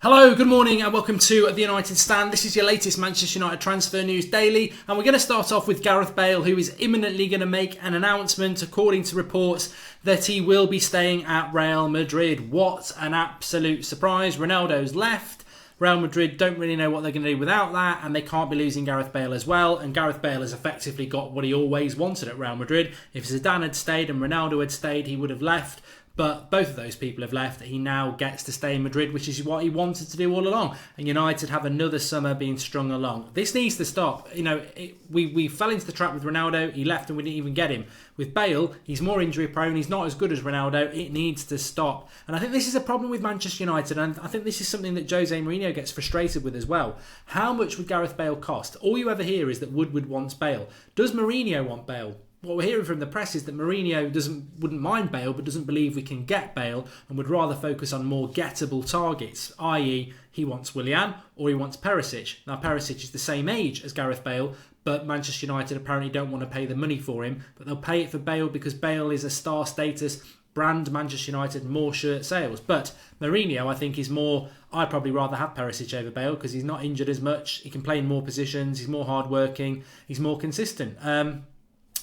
Hello, good morning and welcome to the United Stand. This is your latest Manchester United transfer news daily, and we're going to start off with Gareth Bale, who is imminently going to make an announcement, according to reports, that he will be staying at Real Madrid. What an absolute surprise. Ronaldo's left. Real Madrid don't really know what they're going to do without that, and they can't be losing Gareth Bale as well. And Gareth Bale has effectively got what he always wanted at Real Madrid. If Zidane had stayed and Ronaldo had stayed, he would have left. But both of those people have left. He now gets to stay in Madrid, which is what he wanted to do all along. And United have another summer being strung along. This needs to stop. We fell into the trap with Ronaldo. He left and we didn't even get him. With Bale, he's more injury prone. He's not as good as Ronaldo. It needs to stop. And I think this is a problem with Manchester United. And I think this is something that Jose Mourinho gets frustrated with as well. How much would Gareth Bale cost? All you ever hear is that Woodward wants Bale. Does Mourinho want Bale? What we're hearing from the press is that Mourinho wouldn't mind Bale, but doesn't believe we can get Bale and would rather focus on more gettable targets, i.e. he wants Willian or he wants Perisic. Now Perisic is the same age as Gareth Bale, but Manchester United apparently don't want to pay the money for him, but they'll pay it for Bale because Bale is a star status brand, Manchester United, more shirt sales. But Mourinho, I think, is more, I'd probably rather have Perisic over Bale because he's not injured as much, he can play in more positions, he's more hardworking, he's more consistent.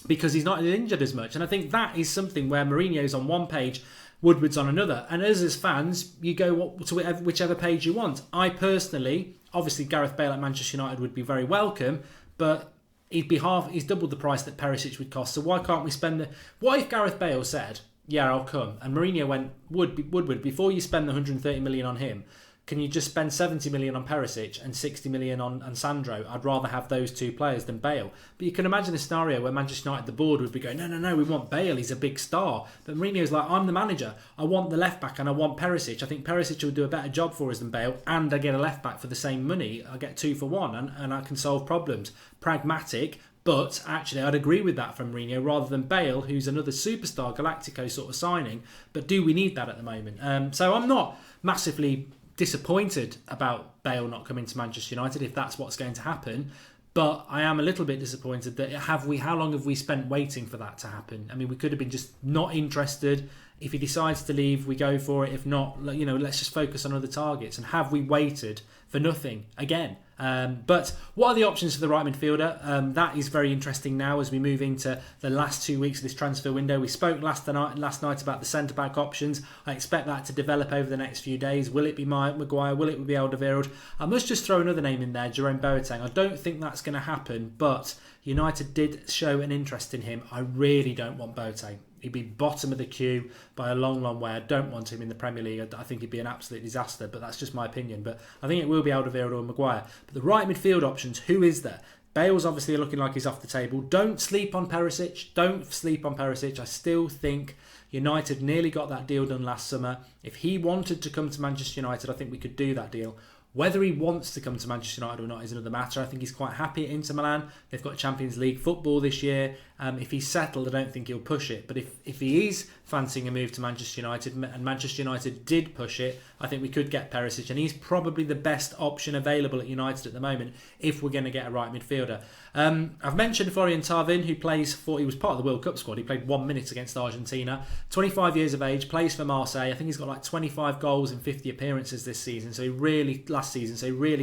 Because he's not injured as much. And I think that is something where Mourinho's on one page, Woodward's on another. And us as fans, you go to whichever page you want. I personally, obviously Gareth Bale at Manchester United would be very welcome, but he's doubled the price that Perisic would cost. So why can't we spend what if Gareth Bale said, yeah, I'll come, and Mourinho went, Woodward, before you spend the 130 million on him, can you just spend 70 million on Perisic and 60 million on Sandro? I'd rather have those two players than Bale. But you can imagine a scenario where Manchester United, the board, would be going, no, we want Bale, he's a big star. But Mourinho's like, I'm the manager. I want the left back and I want Perisic. I think Perisic will do a better job for us than Bale, and I get a left back for the same money. I get 2 for 1 and I can solve problems. Pragmatic. But actually, I'd agree with that from Mourinho rather than Bale, who's another superstar Galactico sort of signing. But do we need that at the moment? So I'm not massively disappointed about Bale not coming to Manchester United if that's what's going to happen, but I am a little bit disappointed that how long have we spent waiting for that to happen? I mean, we could have been just not interested. If he decides to leave, we go for it. If not, let's just focus on other targets. And have we waited for nothing again? But what are the options for the right midfielder? That is very interesting now as we move into the last 2 weeks of this transfer window. We spoke last night about the centre-back options. I expect that to develop over the next few days. Will it be Maguire? Will it be Alderweireld? I must just throw another name in there, Jerome Boateng. I don't think that's going to happen, but United did show an interest in him. I really don't want Boateng. He'd be bottom of the queue by a long, long way. I don't want him in the Premier League. I think he'd be an absolute disaster, but that's just my opinion. But I think it will be Alderweireld or Maguire. But the right midfield options, who is there? Bale's obviously looking like he's off the table. Don't sleep on Perisic. I still think United nearly got that deal done last summer. If he wanted to come to Manchester United, I think we could do that deal. Whether he wants to come to Manchester United or not is another matter. I think he's quite happy at Inter Milan. They've got Champions League football this year. If he's settled, I don't think he'll push it. But if he is fancying a move to Manchester United, and Manchester United did push it, I think we could get Perisic. And he's probably the best option available at United at the moment if we're going to get a right midfielder. I've mentioned Florian Thauvin, who he was part of the World Cup squad. He played 1 minute against Argentina. 25 years of age, plays for Marseille. I think he's got like 25 goals in 50 appearances this season. So he really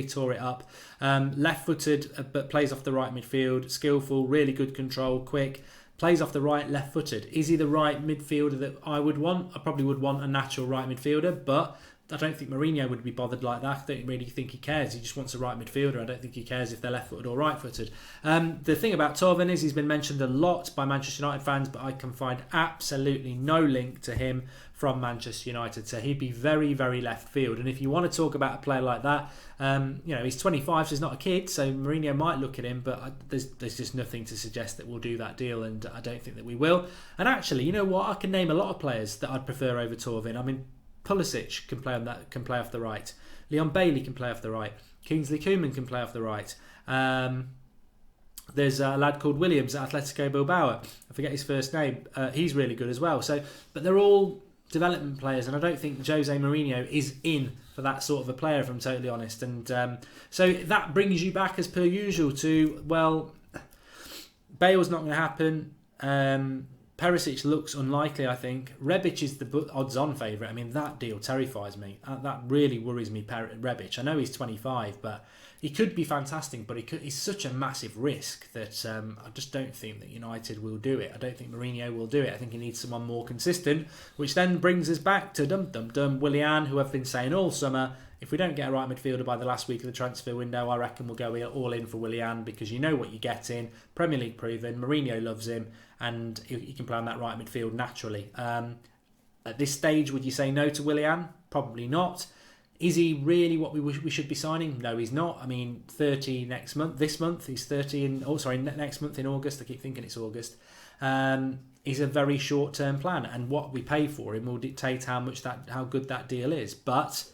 tore it up. Left-footed, but plays off the right midfield. Skillful, really good control, quick. Plays off the right, left-footed. Is he the right midfielder that I would want? I probably would want a natural right midfielder, but I don't think Mourinho would be bothered like that. I don't really think he cares. He just wants a right midfielder. I don't think he cares if they're left-footed or right-footed. The thing about Thauvin is he's been mentioned a lot by Manchester United fans, but I can find absolutely no link to him from Manchester United. So he'd be very, very left field. And if you want to talk about a player like that, he's 25, so he's not a kid. So Mourinho might look at him, but there's just nothing to suggest that we'll do that deal, and I don't think that we will. And actually, you know what? I can name a lot of players that I'd prefer over Thauvin. I mean, Pulisic can play off the right. Leon Bailey can play off the right. Kingsley Coman can play off the right. There's a lad called Williams at Atletico Bilbao. I forget his first name. He's really good as well. But they're all development players, and I don't think Jose Mourinho is in for that sort of a player, if I'm totally honest. And so that brings you back, as per usual, to, well, Bale's not going to happen. Perisic looks unlikely, I think. Rebic is the odds-on favourite. I mean, that deal terrifies me. That really worries me, Rebic. I know he's 25, but he could be fantastic, but he's such a massive risk that I just don't think that United will do it. I don't think Mourinho will do it. I think he needs someone more consistent, which then brings us back to Willian, who I've been saying all summer, if we don't get a right midfielder by the last week of the transfer window, I reckon we'll go all in for Willian, because you know what you get in. Premier League proven, Mourinho loves him, and he can play on that right midfield naturally. At this stage, would you say no to Willian? Probably not. Is he really what we should be signing? No, he's not. I mean, 30 next month. This month, he's 30 next month in August. I keep thinking it's August. He's a very short-term plan, and what we pay for him will dictate how good that deal is. But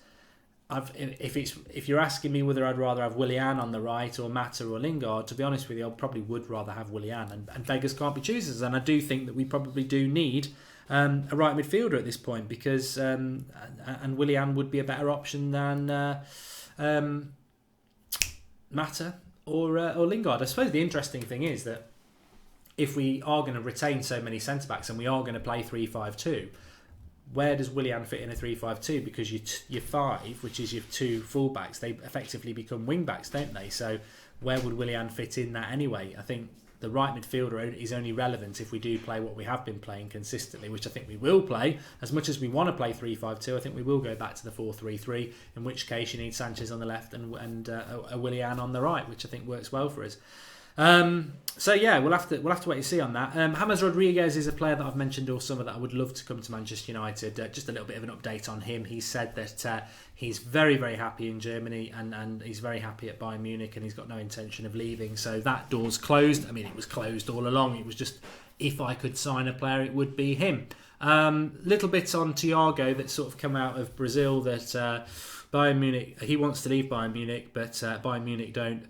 if you're asking me whether I'd rather have Willian on the right or Mata or Lingard, to be honest with you, I probably would rather have Willian, and beggars can't be choosers. And I do think that we probably do need a right midfielder at this point, because and Willian would be a better option than Mata or Lingard. I suppose the interesting thing is that if we are going to retain so many centre-backs and we are going to play 3-5-2, where does Willian fit in a 3-5-2? Because your five, which is your two full-backs, they effectively become wing-backs, don't they? So where would Willian fit in that anyway? I think the right midfielder is only relevant if we do play what we have been playing consistently, which I think we will play. As much as we want to play 3-5-2, I think we will go back to the 4-3-3, in which case you need Sanchez on the left and a Willian on the right, which I think works well for us. So yeah, we'll have to wait and see on that. James Rodriguez is a player that I've mentioned all summer that I would love to come to Manchester United. Just a little bit of an update on him. He said that he's very, very happy in Germany and he's very happy at Bayern Munich, and he's got no intention of leaving. So that door's closed. I mean, it was closed all along. It was just, if I could sign a player, it would be him. Little bits on Thiago that sort of come out of Brazil, that Bayern Munich, he wants to leave Bayern Munich, but Bayern Munich don't.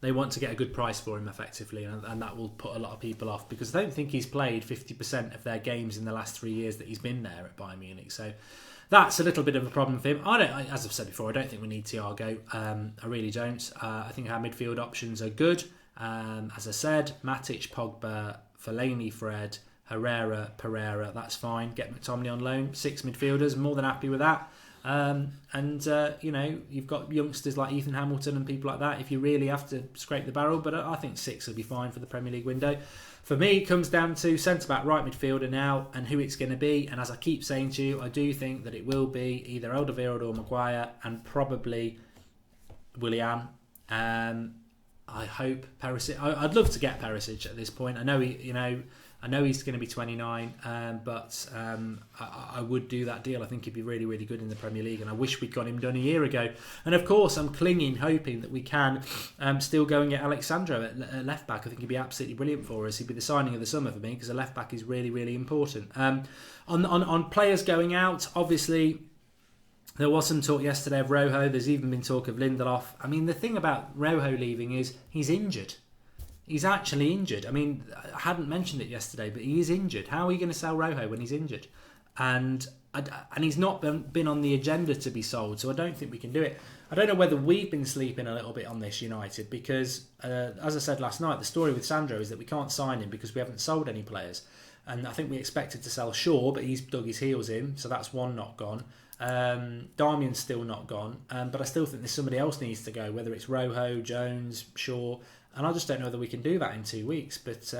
They want to get a good price for him, effectively, and that will put a lot of people off, because I don't think he's played 50% of their games in the last 3 years that he's been there at Bayern Munich. So that's a little bit of a problem for him. As I've said before, I don't think we need Thiago. I really don't. I think our midfield options are good. As I said, Matic, Pogba, Fellaini, Fred, Herrera, Pereira, that's fine. Get McTominay on loan. 6 midfielders, more than happy with that. You've got youngsters like Ethan Hamilton and people like that if you really have to scrape the barrel, but I think 6 will be fine for the Premier League window. For me, it comes down to centre-back, right midfielder now, and who it's going to be. And as I keep saying to you, I do think that it will be either Alderweireld or Maguire, and probably Willian. I hope Perisic. I'd love to get Perisic at this point. I know he's going to be 29, but I would do that deal. I think he'd be really, really good in the Premier League, and I wish we'd got him done a year ago. And of course, I'm hoping that we can still go and get Alexandro at left back. I think he'd be absolutely brilliant for us. He'd be the signing of the summer for me, because a left back is really, really important. On players going out, obviously, there was some talk yesterday of Rojo. There's even been talk of Lindelof. I mean, the thing about Rojo leaving is he's injured. He's actually injured. I mean, I hadn't mentioned it yesterday, but he is injured. How are you going to sell Rojo when he's injured? And he's not been on the agenda to be sold, so I don't think we can do it. I don't know whether we've been sleeping a little bit on this, United, because, as I said last night, the story with Sandro is that we can't sign him because we haven't sold any players. And I think we expected to sell Shaw, but he's dug his heels in, so that's one not gone. Darmian's still not gone, but I still think there's somebody else needs to go, whether it's Rojo, Jones, Shaw, and I just don't know whether we can do that in 2 weeks. But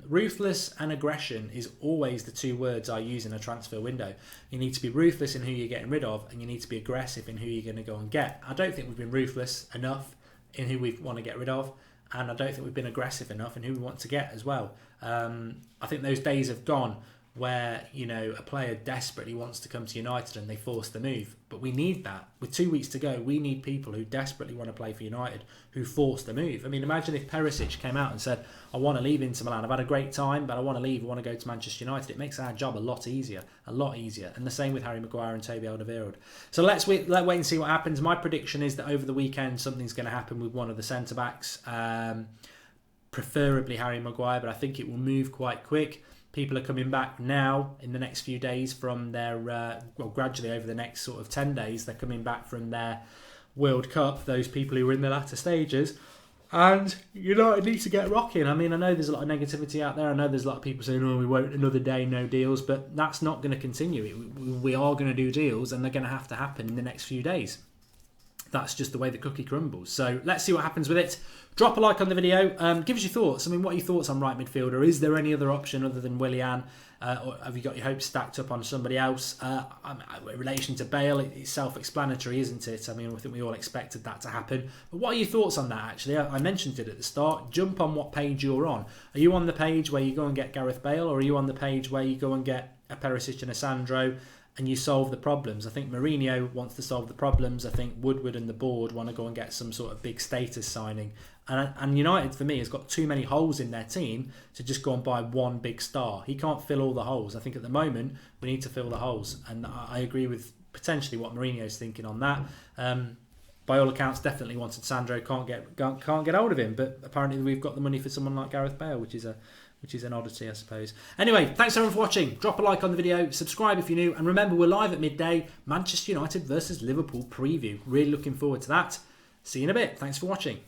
ruthless and aggression is always the 2 words I use in a transfer window. You need to be ruthless in who you're getting rid of, and you need to be aggressive in who you're going to go and get. I don't think we've been ruthless enough in who we want to get rid of, and I don't think we've been aggressive enough in who we want to get as well. I think those days have gone where, a player desperately wants to come to United and they force the move. But we need that. With 2 weeks to go, we need people who desperately want to play for United, who force the move. I mean, imagine if Perisic came out and said, I want to leave Inter Milan. I've had a great time, but I want to leave. I want to go to Manchester United. It makes our job a lot easier. And the same with Harry Maguire and Toby Alderweireld. So let's wait and see what happens. My prediction is that over the weekend, something's going to happen with one of the centre-backs, preferably Harry Maguire, but I think it will move quite quick. People are coming back now in the next few days from their, gradually over the next sort of 10 days, they're coming back from their World Cup, those people who were in the latter stages. And United need to get rocking. I mean, I know there's a lot of negativity out there. I know there's a lot of people saying, oh, we won't, another day, no deals. But that's not going to continue. We are going to do deals, and they're going to have to happen in the next few days. That's just the way the cookie crumbles. So let's see what happens with it. Drop a like on the video. Give us your thoughts. I mean, what are your thoughts on right midfielder? Is there any other option other than Willian? Or have you got your hopes stacked up on somebody else? In relation to Bale, it's self-explanatory, isn't it? I mean, I think we all expected that to happen. But what are your thoughts on that, actually? I mentioned it at the start. Jump on what page you're on. Are you on the page where you go and get Gareth Bale, or are you on the page where you go and get a Perisic and a Sandro and you solve the problems? I think Mourinho wants to solve the problems. I think Woodward and the board want to go and get some sort of big status signing. And United, for me, has got too many holes in their team to just go and buy one big star. He can't fill all the holes. I think at the moment, we need to fill the holes. And I agree with potentially what Mourinho's thinking on that. By all accounts, definitely wanted Sandro. Can't get hold of him. But apparently we've got the money for someone like Gareth Bale, which is an oddity, I suppose. Anyway, thanks everyone for watching. Drop a like on the video, subscribe if you're new, and remember, we're live at midday. Manchester United versus Liverpool preview. Really looking forward to that. See you in a bit. Thanks for watching.